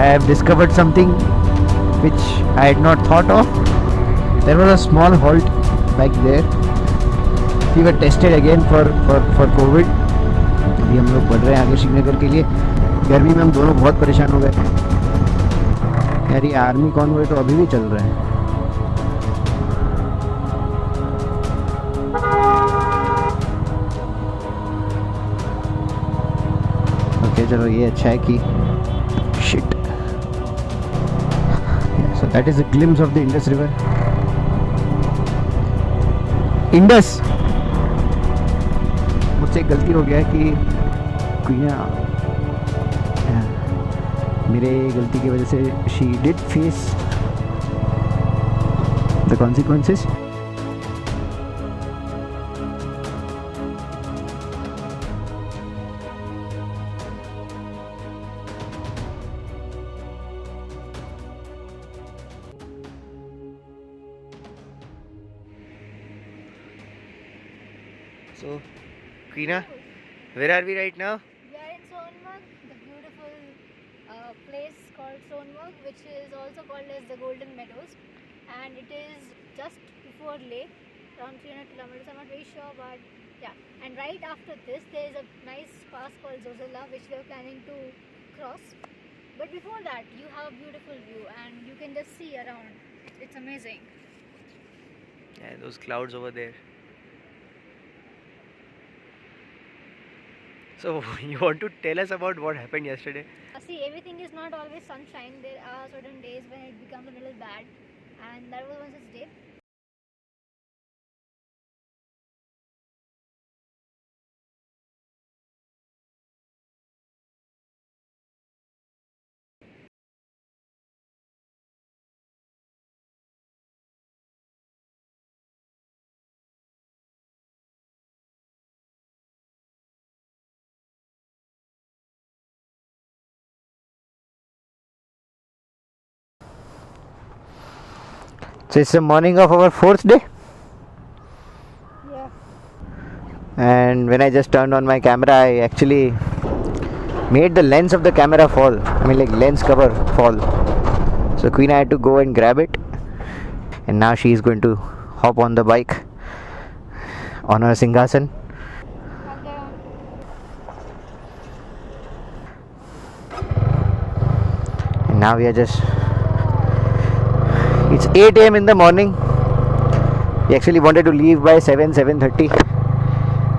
I have discovered something which I had not thought of. There was a small halt back there. We were tested again for COVID. अभी हम लोग बढ़ रहे हैं आगे श्रीनगर के लिए. गर्मी में हम दोनों बहुत परेशान हो गए यार. ये आर्मी कॉन्वॉय तो अभी भी चल रहे हैं. ओके चलो ये अच्छा है कि shit. So that is a glimpse of the Indus River. Indus. मुझसे एक गलती हो गया है कि क्वीना मेरे गलती की वजह से she did face the consequences. So, Krina, where are we right now? We are in Sonmarg, the beautiful place called Sonmarg, which is also called as the Golden Meadows, and it is just before Leh, around 300 kilometers. I'm not very sure, but yeah. And right after this, there is a nice pass called Zozula, which we are planning to cross. But before that, you have a beautiful view, and you can just see around. It's amazing. Yeah, those clouds over there. So, you want to tell us about what happened yesterday? See, everything is not always sunshine. There are certain days when it becomes a little bad, and that was one such day. So it's the morning of our 4th day, Yeah. and when I just turned on my camera, I actually made the lens of the camera fall. I mean, like lens cover fall. So Queen had to go and grab it, and now she is going to hop on the bike on her Singhasan. And now we are just. It's 8 a.m. in the morning. We actually wanted to leave by 7:30,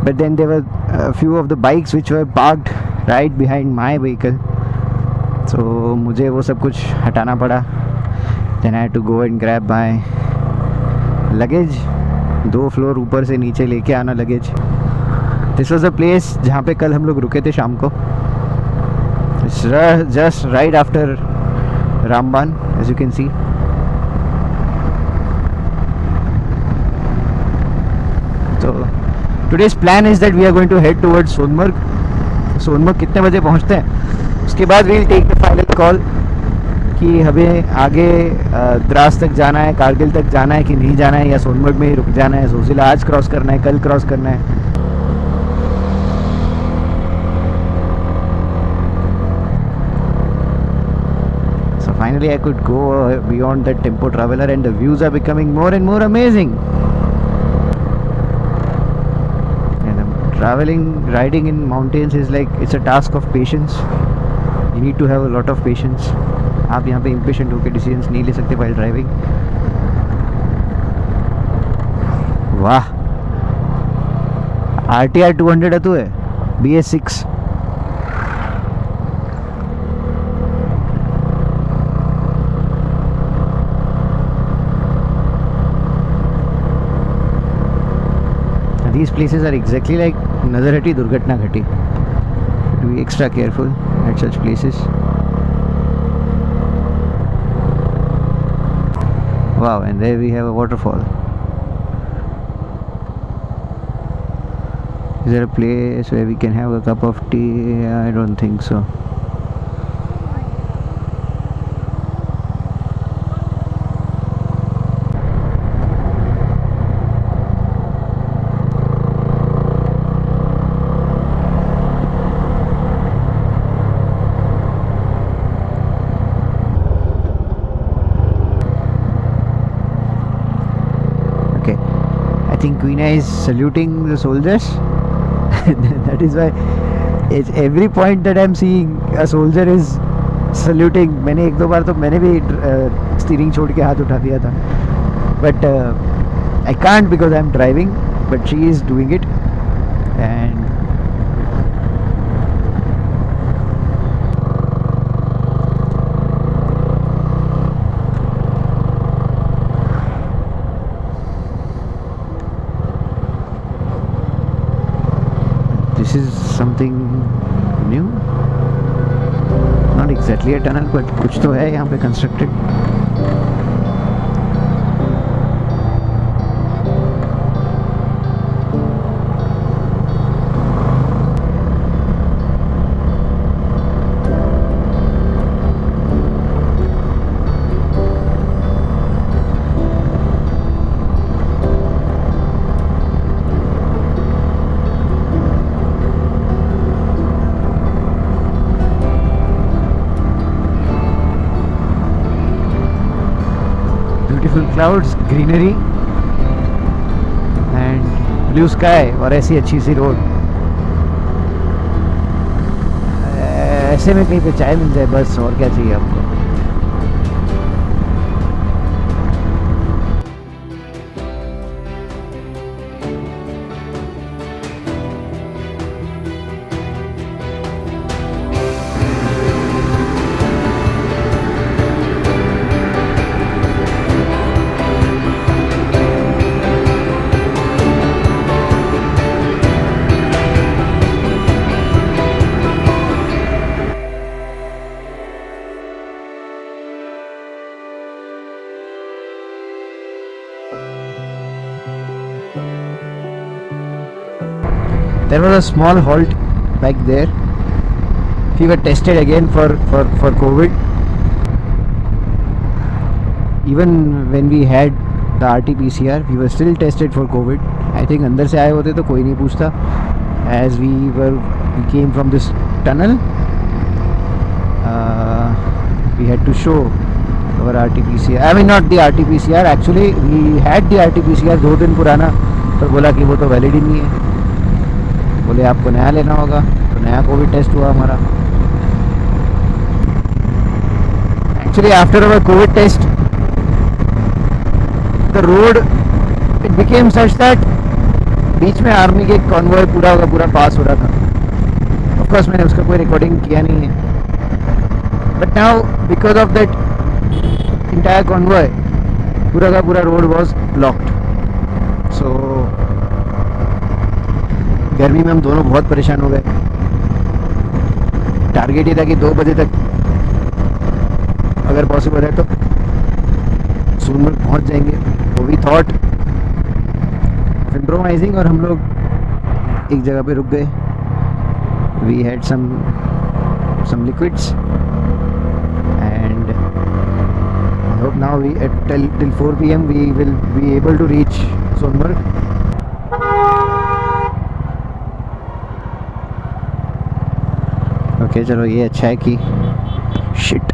but then there were a few of the bikes which were parked right behind my vehicle. So मुझे वो सब कुछ हटाना पड़ा. Then I had to go and grab my luggage. 2 floor ऊपर से नीचे लेके आना luggage. This was a place जहाँ पे कल हम लोग रुके थे शाम को. It's just right after Ramban, as you can see. So today's plan is that we are going to head towards Sonmarg. Sonamarg कितने बजे पहुंचते हैं उसके बाद we'll take the final call कि हमें आगे द्रास तक जाना है, कारगिल तक जाना है कि नहीं जाना है, या सोनमर्ग में ही रुक जाना है. जोजिला आज क्रॉस करना है, कल क्रॉस करना है. So finally I could go beyond that tempo traveler, and the views are becoming more and more amazing. Riding in mountains is like, it's a task of patience. You need to have a lot of patience. आप यहाँ पे impatient होकर decisions नहीं ले सकते while driving. वाह, RTR 200 है तो है BS6. These places are exactly like Nazarhati Durgatna Ghati. To be extra careful at such places. Wow, and there we have a waterfall. Is there a place where we can have a cup of tea? I don't think so. Kenya is saluting the soldiers. That is why it's every point that I'm seeing a soldier is saluting. मैंने एक दो बार तो मैंने भी steering छोड़ के हाथ उठा दिया था, but I can't because I'm driving, but she is doing it. And this is something new, not exactly a tunnel, but कुछ तो है यहाँ पे constructed. Beautiful clouds, greenery and blue sky और ऐसी अच्छी सी रोड. ऐसे में कहीं पे चाय मिल जाए बस, और क्या चाहिए आपको. There was a small halt back there. We were tested again for COVID. Even when we had the RT-PCR, we were still tested for COVID. I think अंदर से आए होते तो कोई नहीं पूछता. As we came from this tunnel, we had to show our RT-PCR. I mean not the RT-PCR. Actually we had the RT-PCR 2 दिन पुराना, पर बोला कि वो तो वैलिड ही नहीं है. बोले आपको नया लेना होगा, तो नया कोविड टेस्ट हुआ हमारा. Actually after our covid test the road it became such that बीच में आर्मी के कॉन्वॉय पूरा का पूरा पास हो रहा था. ऑफ कोर्स मैंने उसका कोई रिकॉर्डिंग किया नहीं है, but now because of that entire convoy पूरा का पूरा रोड वॉज ब्लॉक्ड. सो गर्मी में हम दोनों बहुत परेशान हो गए. टारगेट ये था कि 2 बजे तक अगर पॉसिबल है तो सोनमर्ग पहुंच जाएंगे. वो वी थॉट इम्प्रोवाइजिंग, और हम लोग एक जगह पे रुक गए. We had some liquids and I hope now we till 4 PM we will be able to reach Sonmarg. Okay चलो, ये अच्छा है कि shit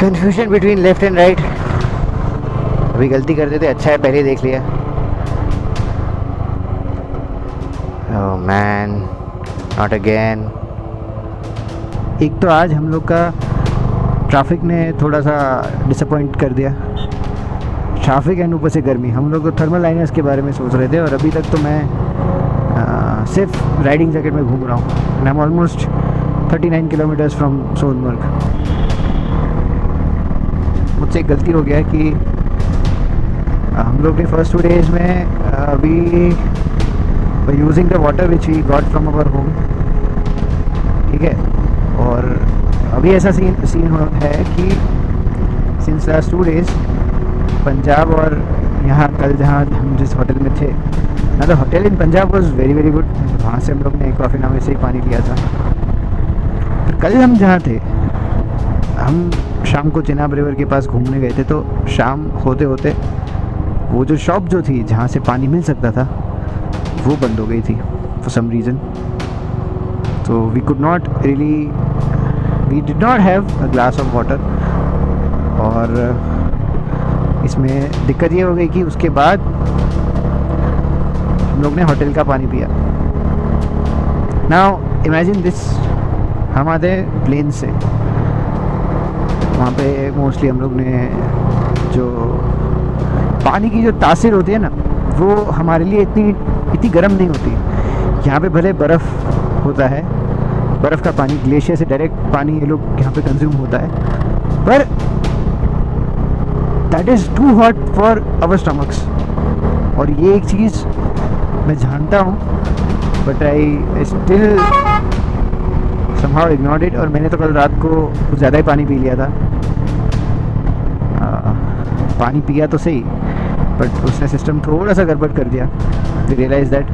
confusion between left and right. अभी गलती करते थे, अच्छा है पहले ही देख लिया. Oh man, not again. एक तो आज हम लोग का ट्रैफिक ने थोड़ा सा डिसअपॉइंट कर दिया. ट्रैफिक एंड ऊपर से गर्मी. हम लोग थर्मल लाइनर्स के बारे में सोच रहे थे, और अभी तक तो मैं सिर्फ राइडिंग जैकेट में घूम रहा हूँ. And I am almost 39 kilometres from Sonmarg. मुझसे एक गलती हो गया कि हम लोग ने फर्स्ट 2 days में we using the water which we got from our home. ठीक है, और अभी ऐसा सीन है कि सिंस लास्ट 2 days पंजाब और यहाँ कल जहाँ हम जिस होटल में थे ना the hotel in Punjab was very very good. वहाँ से हम लोग ने कॉफ़ी नामे से ही पानी लिया था। कल हम जहाँ थे, हम शाम को चिनाब रिवर के पास घूमने गए थे, तो शाम होते होते वो जो शॉप जो थी जहाँ से पानी मिल सकता था वो बंद हो गई थी फॉर सम रीज़न। तो we could not really, we did not have a glass of water. और इसमें दिक्कत ये हो गई कि उसके बाद हम लोग ने होटल का पानी पिया। नाउ इमेजिन दिस, हम आते प्लेन से, वहाँ पे मोस्टली हम लोग ने जो पानी की जो तासीर होती है ना, वो हमारे लिए इतनी गर्म नहीं होती। यहाँ पे भले बर्फ़ होता है, बर्फ़ का पानी, ग्लेशियर से डायरेक्ट पानी ये लोग यहाँ पे कंज्यूम होता है, पर that is too hot for our stomachs. और ये एक चीज़ मैं जानता हूँ, but I still somehow ignored it. और मैंने तो कल रात को कुछ ज़्यादा ही पानी पी लिया था। पानी पिया तो सही, बट उसने सिस्टम थोड़ा सा गड़बड़ कर दिया। वी रियलाइज़ दैट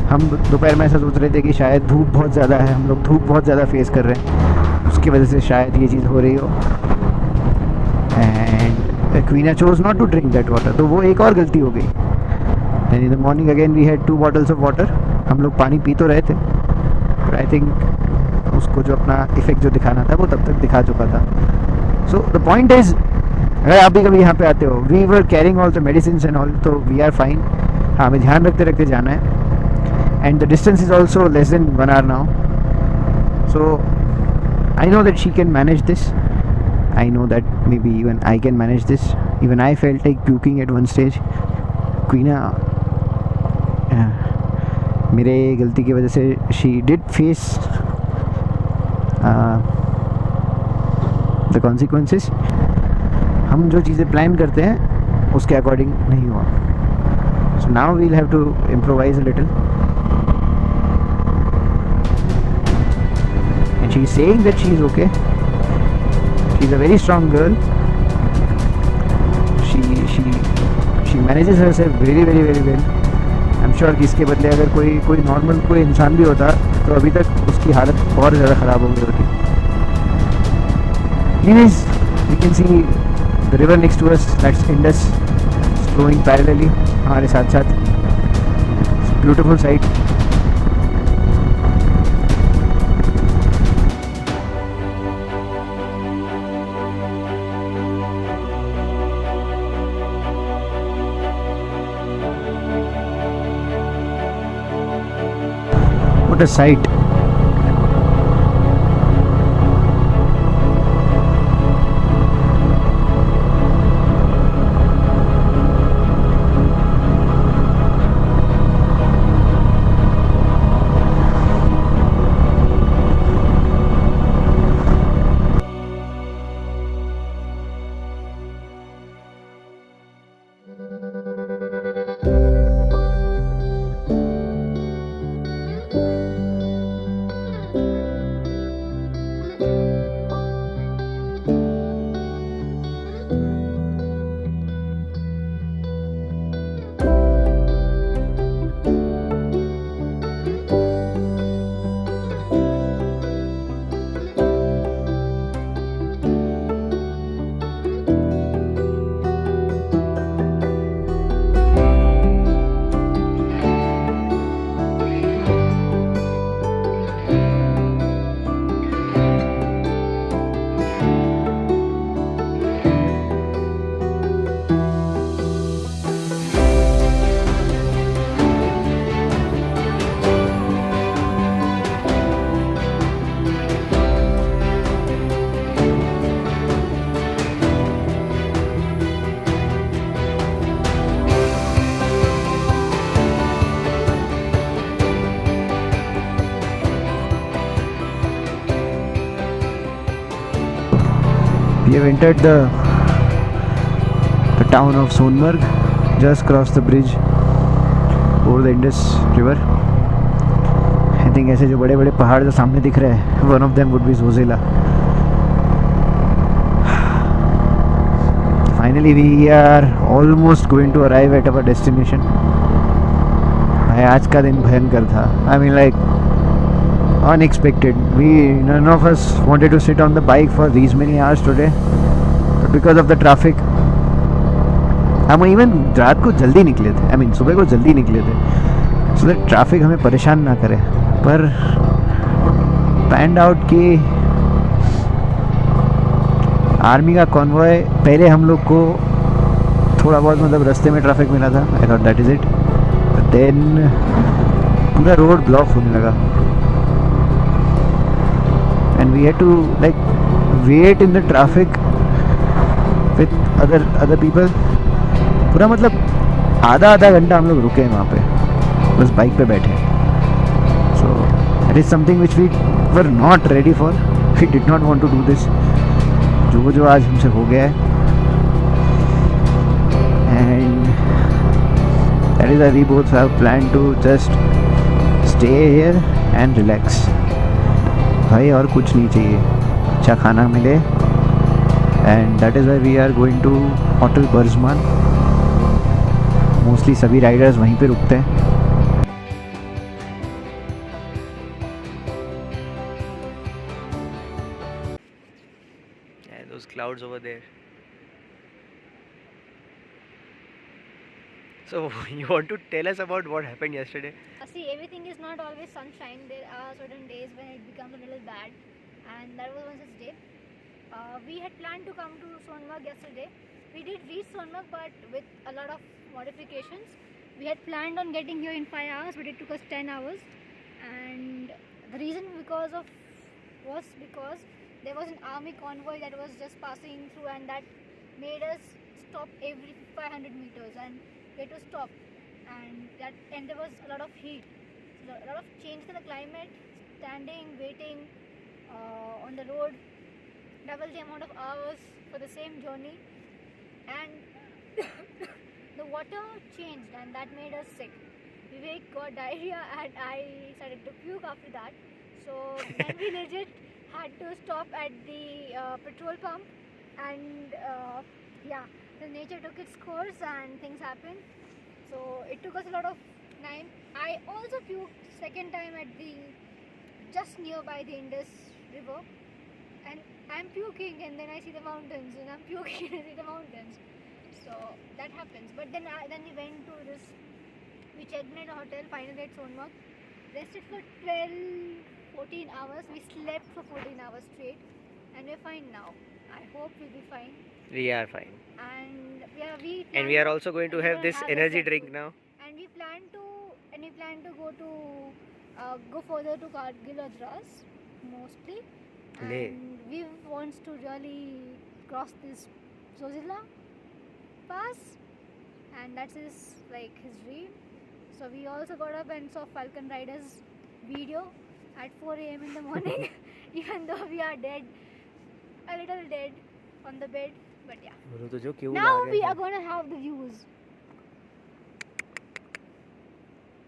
हम दोपहर में ऐसा सोच रहे थे कि शायद धूप बहुत ज़्यादा है, हम लोग धूप बहुत ज़्यादा फेस कर रहे हैं, उसकी वजह से शायद ये चीज़ हो रही हो। And Queena chose not to drink that water, तो वो एक और गलती हो गई। And in the morning again we had 2 bottles of water. हम लोग पानी पी तो रहे थे, बट आई थिंक उसको जो अपना इफ़ेक्ट जो दिखाना था वो तब तक दिखा चुका था। सो द पॉइंट इज़, अगर आप भी कभी यहाँ पे आते हो, we were carrying all the medicine and all, तो वी आर फाइन। हाँ, हमें ध्यान रखते रखते जाना है। And the distance is also less than 1 hour now, so I know that she can manage this. I know that maybe even I can manage this. Even I felt like puking at one stage. Queena, मेरे गलती की वजह से she did face the consequences. हम जो चीज़ें plan करते हैं उसके अकॉर्डिंग नहीं हुआ. So now we'll have to improvise a little. And she is saying that she is okay. She's a very strong girl. She manages herself very well. I'm sure कि इसके बदले अगर कोई नॉर्मल कोई इंसान भी होता तो अभी तक उसकी हालत और ज़्यादा ख़राब हो गई होती. Anyways, we can see the river next to us, that's Indus, flowing parallelly हमारे साथ साथ. Beautiful sight. What a sight. We have entered the town of Sonmarg, just crossed the bridge over the Indus river. I think ऐसे जो बड़े बड़े पहाड़ जो सामने दिख रहे हैं, one of them would be Zozela. Finally we are almost going to arrive at our destination. भाई आज का दिन भयंकर था. I mean like unexpected. None of us wanted to sit on the bike for these many hours today, but because of the traffic, हम even रात को जल्दी निकले थे. I mean सुबह को जल्दी निकले थे, so that ट्रैफिक हमें परेशान ना करे. पर पैंड आउट कि आर्मी का कॉन्वॉय, पहले हम लोग को थोड़ा बहुत मतलब रास्ते में ट्रैफिक मिला था. I thought that is it. Then पूरा रोड ब्लॉक होने लगा and we had to like wait in the traffic with other people. पूरा मतलब आधा घंटा हम लोग रुके हैं वहाँ पे, बस बाइक पे बैठे. So it is something which we were not ready for. We did not want to do this. जो आज हमसे हो गया है, and that is why we both have planned to just stay here and relax. भाई और कुछ नहीं चाहिए, अच्छा खाना मिले, and that is why we are going to Hotel Burzman. Mostly सभी राइडर्स वहीं पे रुकते हैं. Those clouds over there. So you want to tell us about what happened yesterday? See, everything is not always sunshine. There are certain days when it becomes a little bad, and that was one such day. We had planned to come to Sonmarg yesterday. We did reach Sonmarg, but with a lot of modifications. We had planned on getting here in 5 hours, but it took us 10 hours. And the reason was because there was an army convoy that was just passing through, and that made us stop every 500 meters, and we had to stop. And there was a lot of heat, so a lot of change in the climate, standing, waiting on the road, double the amount of hours for the same journey, and the water changed, and that made us sick. Vivek got diarrhea, and I started to puke after that. So then we legit had to stop at the petrol pump, and the nature took its course and things happened. So it took us a lot of time. I also puked second time at just nearby the Indus River, and I'm puking, and then I see the mountains, and I'm puking and I see the mountains. So that happens. But then we went to this. We checked in a hotel, finally at Sonmarg, rested for 12-14 hours. We slept for 14 hours straight, and we're fine now. I hope we'll be fine. We are fine. And we are also going to have this energy drink now. And we plan to go further to Kargil or Dras mostly. And we want to really cross this Zojila Pass, and that's his dream. So we also got up and saw Falcon Riders video at 4 a.m. in the morning, even though we are a little dead on the bed, but yeah. Now we are gonna have the views.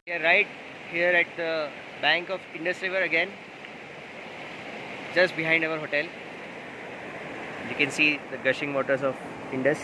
We are right here at the bank of Indus River again, just behind our hotel. You can see the gushing waters of Indus.